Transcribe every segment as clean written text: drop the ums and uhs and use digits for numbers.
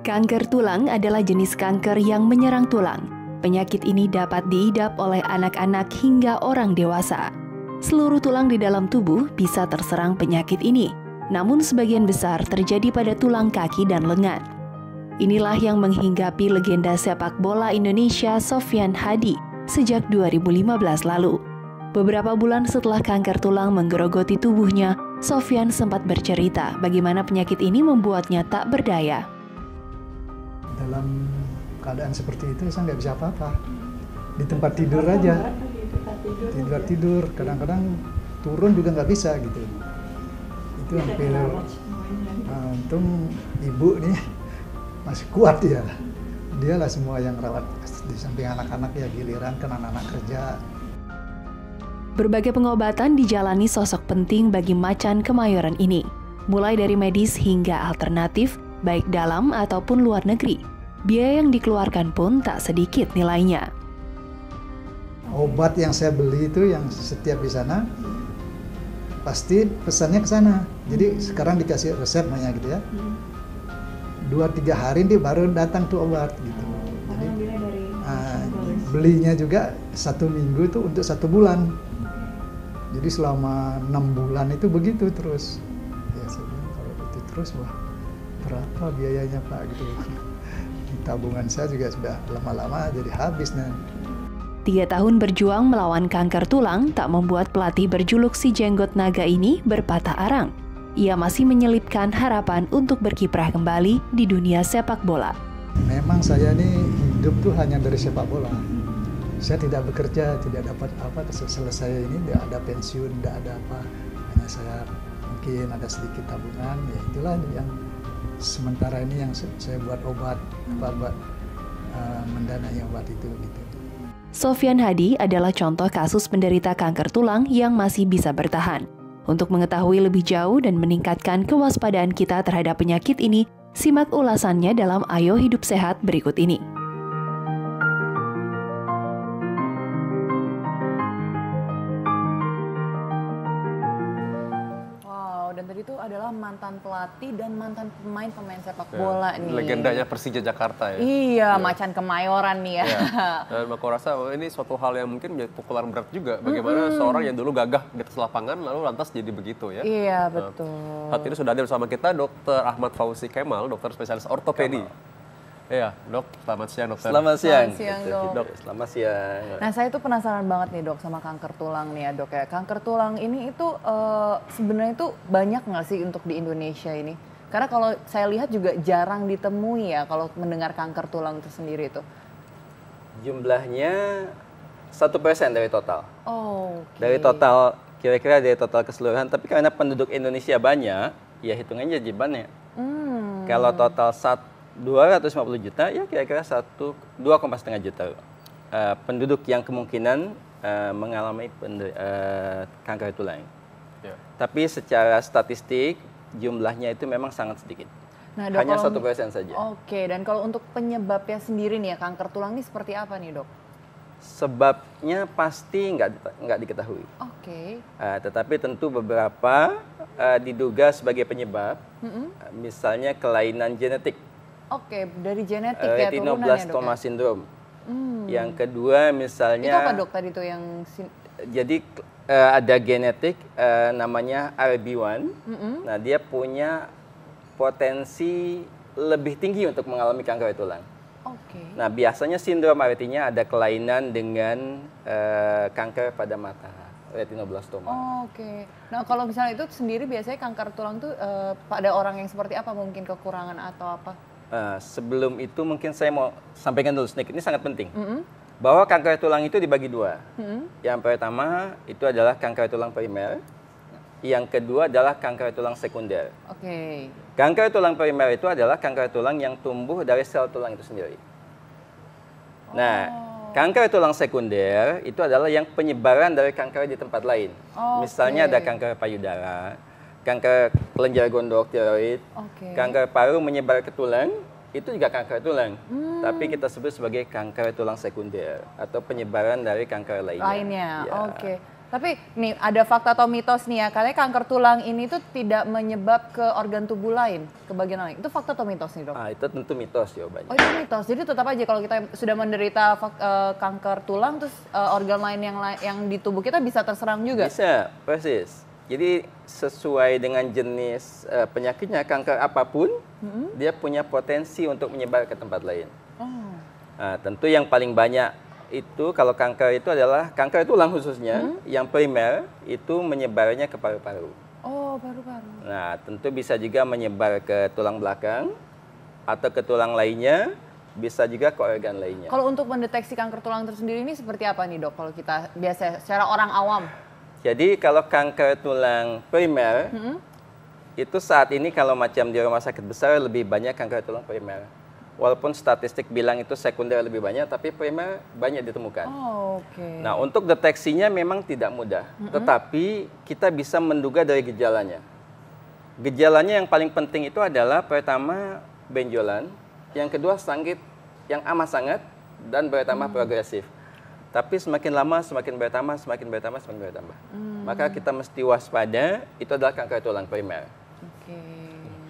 Kanker tulang adalah jenis kanker yang menyerang tulang. Penyakit ini dapat diidap oleh anak-anak hingga orang dewasa. Seluruh tulang di dalam tubuh bisa terserang penyakit ini, namun sebagian besar terjadi pada tulang kaki dan lengan. Inilah yang menghinggapi legenda sepak bola Indonesia Sofyan Hadi sejak 2015 lalu. Beberapa bulan setelah kanker tulang menggerogoti tubuhnya, Sofyan sempat bercerita bagaimana penyakit ini membuatnya tak berdaya. Dalam keadaan seperti itu saya nggak bisa apa-apa. Di tempat tidur aja. Tidur, kadang-kadang turun juga nggak bisa gitu. Itu hampir, untung ibu nih masih kuat ya. Dialah semua yang rawat di samping anak-anak ya, giliran kan anak-anak kerja. Berbagai pengobatan dijalani sosok penting bagi macan Kemayoran ini, mulai dari medis hingga alternatif, baik dalam ataupun luar negeri. Biaya yang dikeluarkan pun tak sedikit nilainya. Obat yang saya beli itu yang setiap di sana, pasti pesannya ke sana. Jadi sekarang dikasih resepnya gitu ya. 2-3 hari dia baru datang tuh obat gitu. Jadi belinya juga 1 minggu itu untuk 1 bulan. Jadi selama 6 bulan itu begitu terus. Ya saya bilang kalau itu terus wah berapa biayanya Pak gitu. Tabungan saya juga sudah lama-lama jadi habis nih. 3 tahun berjuang melawan kanker tulang tak membuat pelatih berjuluk si jenggot naga ini berpatah arang. Ia masih menyelipkan harapan untuk berkiprah kembali di dunia sepak bola. Memang saya ini hidup tuh hanya dari sepak bola. Saya tidak bekerja, tidak dapat apa, selesai ini tidak ada pensiun, tidak ada apa. Hanya saya mungkin ada sedikit tabungan, ya itulah yang sementara ini yang saya buat obat, buat mendanai obat itu gitu. Sofyan Hadi adalah contoh kasus penderita kanker tulang yang masih bisa bertahan. Untuk mengetahui lebih jauh dan meningkatkan kewaspadaan kita terhadap penyakit ini, simak ulasannya dalam Ayo Hidup Sehat berikut ini. Dan tadi itu adalah mantan pelatih dan mantan pemain sepak bola nih. Legendanya Persija Jakarta ya. Iya, macan Kemayoran nih ya. Dan aku rasa ini suatu hal yang mungkin menjadi populer berat juga. Bagaimana seorang yang dulu gagah di atas lapangan lalu lantas jadi begitu ya. Iya, betul. Saat ini sudah ada bersama kita Dr. Ahmad Fauzi Kemal, dokter spesialis ortopedi. Iya, Dok. Selamat siang, Dokter. Selamat siang. Selamat siang, Dok. Selamat siang. Nah, saya tuh penasaran banget nih, Dok, sama kanker tulang nih ya, Dok ya. Kanker tulang ini itu sebenarnya itu banyak nggak sih untuk di Indonesia ini? Karena kalau saya lihat juga jarang ditemui ya kalau mendengar kanker tulang itu sendiri itu. Jumlahnya 1% dari total. Oh, Dari total, kira-kira dari total keseluruhan. Tapi karena penduduk Indonesia banyak, ya hitungannya jadi banyak. Kalau total 250 juta, ya kira-kira 2,5 juta penduduk yang kemungkinan mengalami kanker tulang. Ya. Tapi secara statistik jumlahnya itu memang sangat sedikit. Nah, Dok, hanya 1% saja. Oke, dan kalau untuk penyebabnya sendiri nih ya, kanker tulang ini seperti apa nih, Dok? Sebabnya pasti nggak diketahui. Oke. Tetapi tentu beberapa diduga sebagai penyebab, misalnya kelainan genetik. Oke, dari genetik ya, retinoblastoma syndrome. Yang kedua misalnya. Itu apa, Dok, tadi itu yang? Jadi ada genetik namanya RB1. Nah, dia punya potensi lebih tinggi untuk mengalami kanker tulang. Oke. Nah, biasanya sindrom artinya ada kelainan dengan kanker pada mata, retinoblastoma. Oke. Nah, kalau misalnya itu sendiri biasanya kanker tulang tuh pada orang yang seperti apa, mungkin kekurangan atau apa? Sebelum itu mungkin saya mau sampaikan dulu sedikit, ini sangat penting. Bahwa kanker tulang itu dibagi 2. Yang pertama itu adalah kanker tulang primer. Yang kedua adalah kanker tulang sekunder. Oke. Kanker tulang primer itu adalah kanker tulang yang tumbuh dari sel tulang itu sendiri. Nah, kanker tulang sekunder itu adalah yang penyebaran dari kanker di tempat lain. Misalnya ada kanker payudara, kanker kelenjar gondok tiroid, kanker paru menyebar ke tulang, itu juga kanker tulang. Tapi kita sebut sebagai kanker tulang sekunder atau penyebaran dari kanker lainnya. Ya. Oke. Tapi nih ada fakta atau mitos nih ya, katanya kanker tulang ini tuh tidak menyebab ke organ tubuh lain, ke bagian lain. Itu fakta atau mitos nih dok? Itu tentu mitos jawabannya. Oh itu mitos, jadi tetap aja kalau kita sudah menderita kanker tulang, terus organ lain yang di tubuh kita bisa terserang juga? Bisa, persis. Jadi sesuai dengan jenis penyakitnya, kanker apapun, dia punya potensi untuk menyebar ke tempat lain. Nah, tentu yang paling banyak itu kalau kanker itu adalah kanker tulang khususnya, yang primer itu menyebarnya ke paru-paru. Oh, paru-paru. Nah, tentu bisa juga menyebar ke tulang belakang atau ke tulang lainnya, bisa juga ke organ lainnya. Kalau untuk mendeteksi kanker tulang tersendiri ini seperti apa nih dok? Kalau kita biasa secara orang awam? Jadi kalau kanker tulang primer, itu saat ini kalau macam di rumah sakit besar lebih banyak kanker tulang primer. Walaupun statistik bilang itu sekunder lebih banyak, tapi primer banyak ditemukan. Oh, oke. Nah, untuk deteksinya memang tidak mudah, tetapi kita bisa menduga dari gejalanya. Gejalanya yang paling penting itu adalah pertama benjolan, yang kedua sakit yang amat sangat dan bertambah progresif. Tapi semakin lama semakin bertambah, semakin bertambah, semakin bertambah. Maka kita mesti waspada, itu adalah kanker tulang primer. Oke.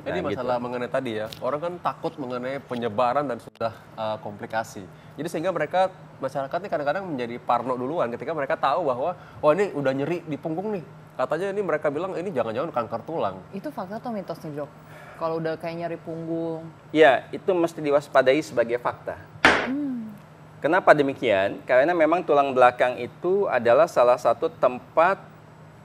Jadi masalah mengenai tadi ya, orang kan takut mengenai penyebaran dan sudah komplikasi. Jadi sehingga masyarakat ini kadang-kadang menjadi parno duluan ketika mereka tahu bahwa, oh ini udah nyeri di punggung nih. Katanya ini mereka bilang ini jangan-jangan kanker tulang. Itu fakta atau mitos nih dok? Kalau udah kayak nyeri punggung? Ya, itu mesti diwaspadai sebagai fakta. Kenapa demikian? Karena memang tulang belakang itu adalah salah satu tempat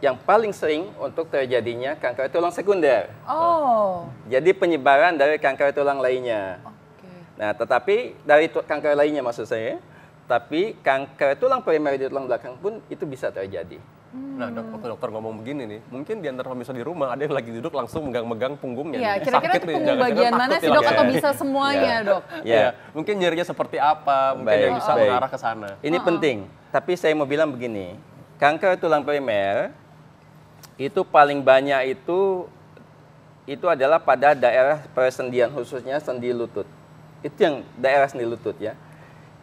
yang paling sering untuk terjadinya kanker tulang sekunder. Oh. Jadi penyebaran dari kanker tulang lainnya. Nah, tetapi dari kanker lainnya maksud saya, tapi kanker tulang primer di tulang belakang pun itu bisa terjadi. Nah, dokter ngomong begini nih, mungkin di antara pemirsa di rumah ada yang lagi duduk langsung megang-megang punggungnya. Iya, nih. kira-kira Sakit nih, punggung jangan-jangan bagian takut mana sih nih dok? lah. Atau bisa semuanya dok? Ya, mungkin nyerinya seperti apa, mungkin yang bisa mengarah ke sana. Ini penting, tapi saya mau bilang begini, kanker tulang primer itu paling banyak itu adalah pada daerah persendian, khususnya sendi lutut. Itu yang daerah sendi lutut ya.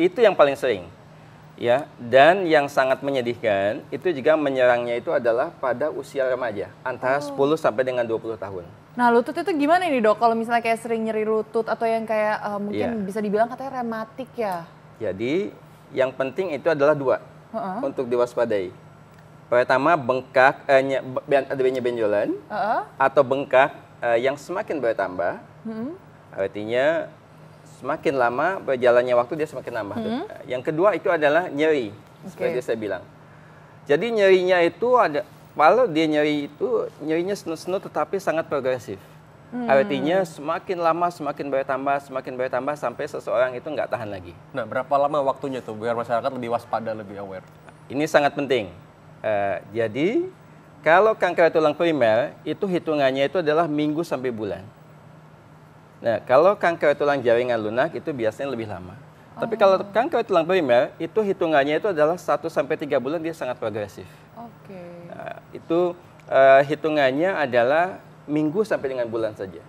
Itu yang paling sering. Ya, dan yang sangat menyedihkan itu juga menyerangnya itu adalah pada usia remaja, antara 10 sampai dengan 20 tahun. Nah, lutut itu gimana nih dok? Kalau misalnya kayak sering nyeri lutut atau yang kayak mungkin bisa dibilang katanya rematik ya? Jadi, yang penting itu adalah dua untuk diwaspadai. Pertama, bengkak, adanya benjolan, atau bengkak yang semakin bertambah, artinya semakin lama berjalannya waktu dia semakin nambah. Yang kedua itu adalah nyeri, seperti saya bilang. Jadi nyerinya itu ada, kalau dia nyeri itu nyerinya senut-senut tetapi sangat progresif. Artinya semakin lama semakin bertambah sampai seseorang itu nggak tahan lagi. Nah, berapa lama waktunya tuh biar masyarakat lebih waspada, lebih aware? Ini sangat penting. Jadi kalau kanker tulang primer itu hitungannya itu adalah minggu sampai bulan. Nah, kalau kanker tulang jaringan lunak itu biasanya lebih lama. Tapi kalau kanker tulang primer itu hitungannya itu adalah 1 sampai 3 bulan dia sangat progresif. Oke. Nah, itu hitungannya adalah minggu sampai dengan bulan saja.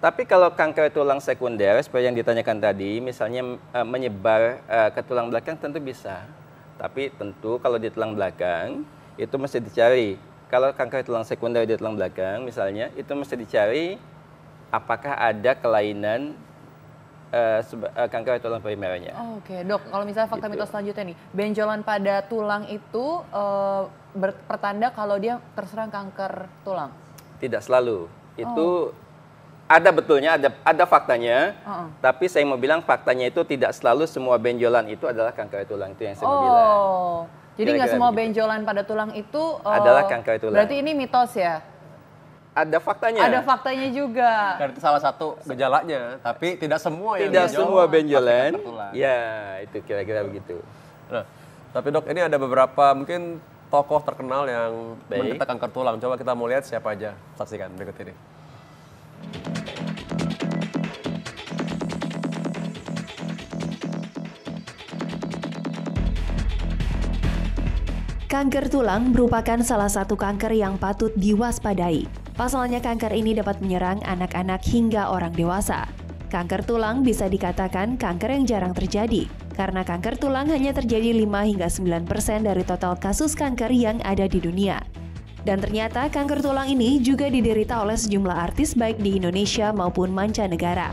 Tapi kalau kanker tulang sekunder seperti yang ditanyakan tadi, misalnya menyebar ke tulang belakang tentu bisa. Tapi tentu kalau di tulang belakang itu mesti dicari. Kalau kanker tulang sekunder di tulang belakang misalnya itu mesti dicari apakah ada kelainan kanker tulang primernya. Oke, dok. Kalau misalnya fakta mitos selanjutnya nih, benjolan pada tulang itu bertanda kalau dia terserang kanker tulang? Tidak selalu. Itu ada betulnya, ada faktanya. Tapi saya mau bilang faktanya itu tidak selalu semua benjolan itu adalah kanker tulang, itu yang saya mau bilang. Jadi nggak semua benjolan pada tulang itu adalah kanker tulang. Berarti ini mitos ya? Ada faktanya. Ada faktanya juga. Dan itu salah satu gejalanya, tapi tidak semua yang tidak semua benjolan. kanker tulang. Ya, itu kira-kira begitu. Nah, tapi dok, ini ada beberapa mungkin tokoh terkenal yang menderita kanker tulang. Coba kita mau lihat siapa aja. Saksikan berikut ini. Kanker tulang merupakan salah satu kanker yang patut diwaspadai. Pasalnya kanker ini dapat menyerang anak-anak hingga orang dewasa. Kanker tulang bisa dikatakan kanker yang jarang terjadi, karena kanker tulang hanya terjadi 5 hingga 9% dari total kasus kanker yang ada di dunia. Dan ternyata kanker tulang ini juga diderita oleh sejumlah artis baik di Indonesia maupun mancanegara.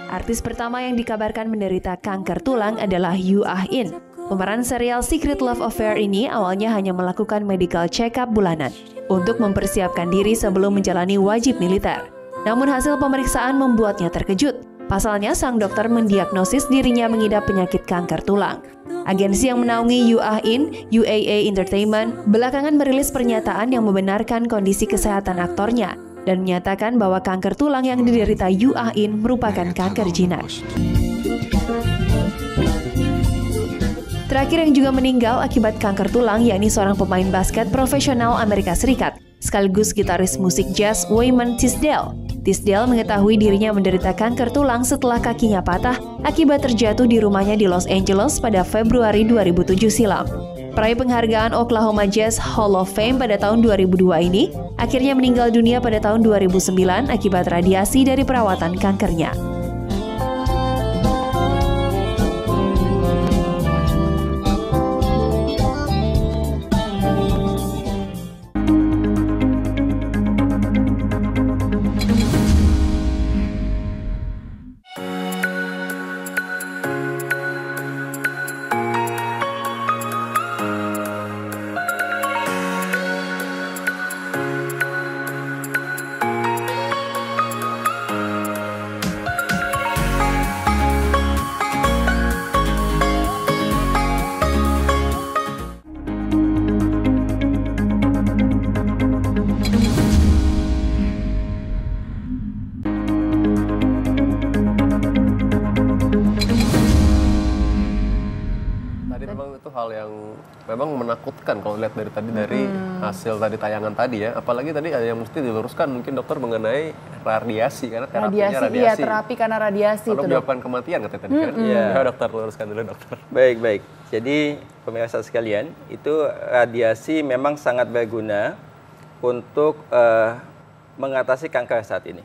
Artis pertama yang dikabarkan menderita kanker tulang adalah Yoo Ah-in. Pemeran serial Secret Love Affair ini awalnya hanya melakukan medical check-up bulanan untuk mempersiapkan diri sebelum menjalani wajib militer. Namun hasil pemeriksaan membuatnya terkejut. Pasalnya, sang dokter mendiagnosis dirinya mengidap penyakit kanker tulang. Agensi yang menaungi Yoo Ah-in, UAA Entertainment, belakangan merilis pernyataan yang membenarkan kondisi kesehatan aktornya dan menyatakan bahwa kanker tulang yang diderita Yoo Ah-in merupakan kanker jinak. Terakhir yang juga meninggal akibat kanker tulang yakni seorang pemain basket profesional Amerika Serikat, sekaligus gitaris musik jazz Wyman Tisdale. Tisdale mengetahui dirinya menderita kanker tulang setelah kakinya patah akibat terjatuh di rumahnya di Los Angeles pada Februari 2007 silam. Peraih penghargaan Oklahoma Jazz Hall of Fame pada tahun 2002 ini akhirnya meninggal dunia pada tahun 2009 akibat radiasi dari perawatan kankernya. Hal yang memang menakutkan kalau lihat dari tadi dari hasil tadi tayangan tadi ya, apalagi tadi ada yang mesti diluruskan mungkin dokter mengenai radiasi karena terapinya radiasi. Iya, terapi karena radiasi itu menyebabkan kematian katanya tadi kan. Ya dokter, luruskan dulu dokter. Baik. Jadi pemirsa sekalian, itu radiasi memang sangat berguna untuk mengatasi kanker saat ini.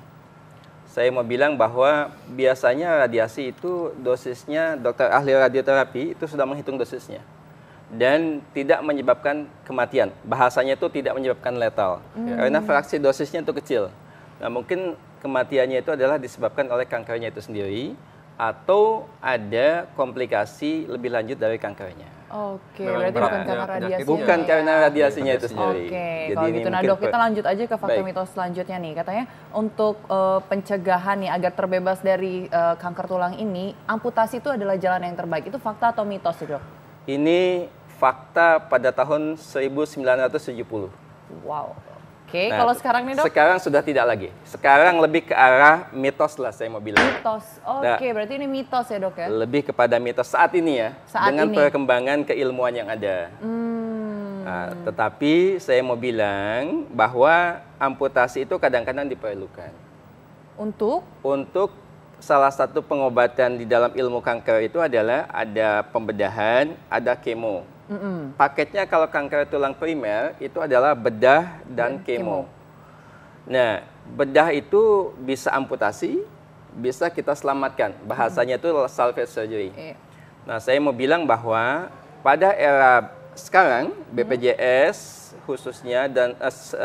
Saya mau bilang bahwa biasanya radiasi itu dosisnya, dokter ahli radioterapi itu sudah menghitung dosisnya. Dan tidak menyebabkan kematian. Bahasanya itu tidak menyebabkan letal. Karena fraksi dosisnya itu kecil. Nah, mungkin kematiannya itu adalah disebabkan oleh kankernya itu sendiri, atau ada komplikasi lebih lanjut dari kankernya. Oke, berarti bukan karena radiasinya. Bukan karena radiasinya itu sendiri. Oke, kalau gitu. Nah dok, kita lanjut aja ke fakta mitos selanjutnya nih. Katanya untuk pencegahan nih agar terbebas dari kanker tulang ini, amputasi itu adalah jalan yang terbaik. Itu fakta atau mitos sih dok? Ini fakta pada tahun 1970. Wow. Oke, kalau sekarang nih dok? Sekarang sudah tidak lagi. Sekarang lebih ke arah mitos lah saya mau bilang. Mitos, oke, berarti ini mitos ya dok ya? Lebih kepada mitos saat ini ya, dengan perkembangan keilmuan yang ada. Nah, tetapi saya mau bilang bahwa amputasi itu kadang-kadang diperlukan. Untuk salah satu pengobatan di dalam ilmu kanker itu adalah ada pembedahan, ada kemo. Paketnya kalau kanker tulang primer itu adalah bedah dan kemo. Nah, bedah itu bisa amputasi, bisa kita selamatkan. Bahasanya itu salvage surgery. Nah, saya mau bilang bahwa pada era sekarang BPJS khususnya dan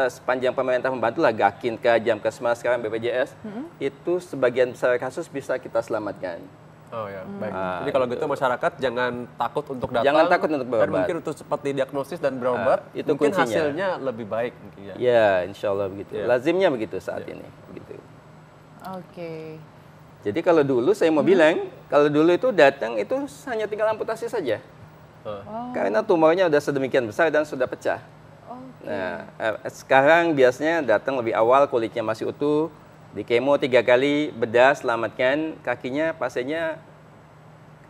sepanjang pemerintah membantu lah Gakinka, Jamkesmas, sekarang BPJS itu sebagian besar kasus bisa kita selamatkan. Oh ya, baik. Jadi kalau gitu masyarakat jangan takut untuk datang. Jangan takut untuk berobat. Dan mungkin untuk cepat didiagnosis dan berobat, itu mungkin kuncinya. hasilnya lebih baik mungkin ya. Ya, insya Allah begitu. Lazimnya begitu saat ini. Begitu. Oke. Jadi kalau dulu saya mau bilang, kalau dulu itu datang itu hanya tinggal amputasi saja. Karena tumornya sudah sedemikian besar dan sudah pecah. Nah, sekarang biasanya datang lebih awal, kulitnya masih utuh, di kemo 3 kali, bedah, selamatkan, kakinya pasiennya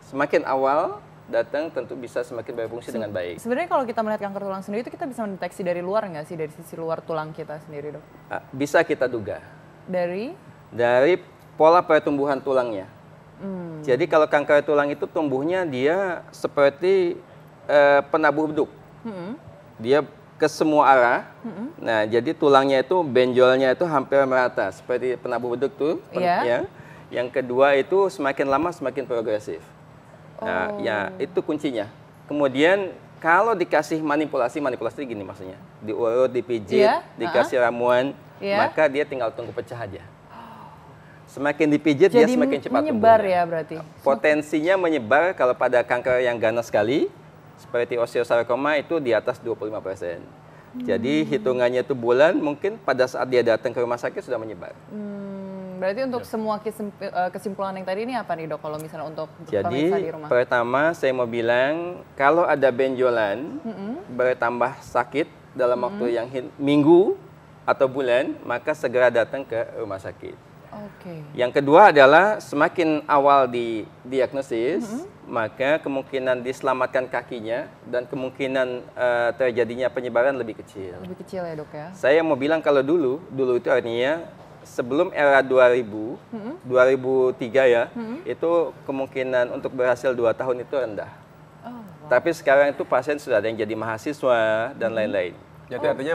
semakin awal datang tentu bisa semakin berfungsi dengan baik. Sebenarnya kalau kita melihat kanker tulang sendiri itu kita bisa mendeteksi dari luar nggak sih, dari sisi luar tulang kita sendiri dok? Bisa kita duga. Dari pola pertumbuhan tulangnya. Jadi kalau kanker tulang itu tumbuhnya dia seperti penabuh beduk. Dia ke semua arah. Nah, jadi tulangnya itu benjolnya itu hampir merata seperti penabuh beduk tuh. Ya. Yang kedua itu semakin lama semakin progresif. Nah, ya itu kuncinya. Kemudian kalau dikasih manipulasi gini maksudnya, diurut, dipijit, dikasih ramuan, maka dia tinggal tunggu pecah aja. Semakin dipijit dia semakin cepat menyebar tumbuhnya. ya berarti. Potensinya menyebar kalau pada kanker yang ganas sekali, seperti osteosarkoma itu di atas 25%. Jadi hitungannya itu bulan, mungkin pada saat dia datang ke rumah sakit sudah menyebar. Berarti untuk semua kesimpulan yang tadi ini apa nih dok, kalau misalnya untuk pemirsa di Jadi rumah? pertama saya mau bilang, kalau ada benjolan bertambah sakit dalam waktu yang minggu atau bulan, maka segera datang ke rumah sakit. Yang kedua adalah semakin awal di diagnosis, maka kemungkinan diselamatkan kakinya dan kemungkinan terjadinya penyebaran lebih kecil. Lebih kecil ya dok ya? Saya mau bilang kalau dulu itu artinya sebelum era 2000, 2003 ya, itu kemungkinan untuk berhasil 2 tahun itu rendah. Tapi sekarang itu pasien sudah ada yang jadi mahasiswa dan lain-lain. Jadi artinya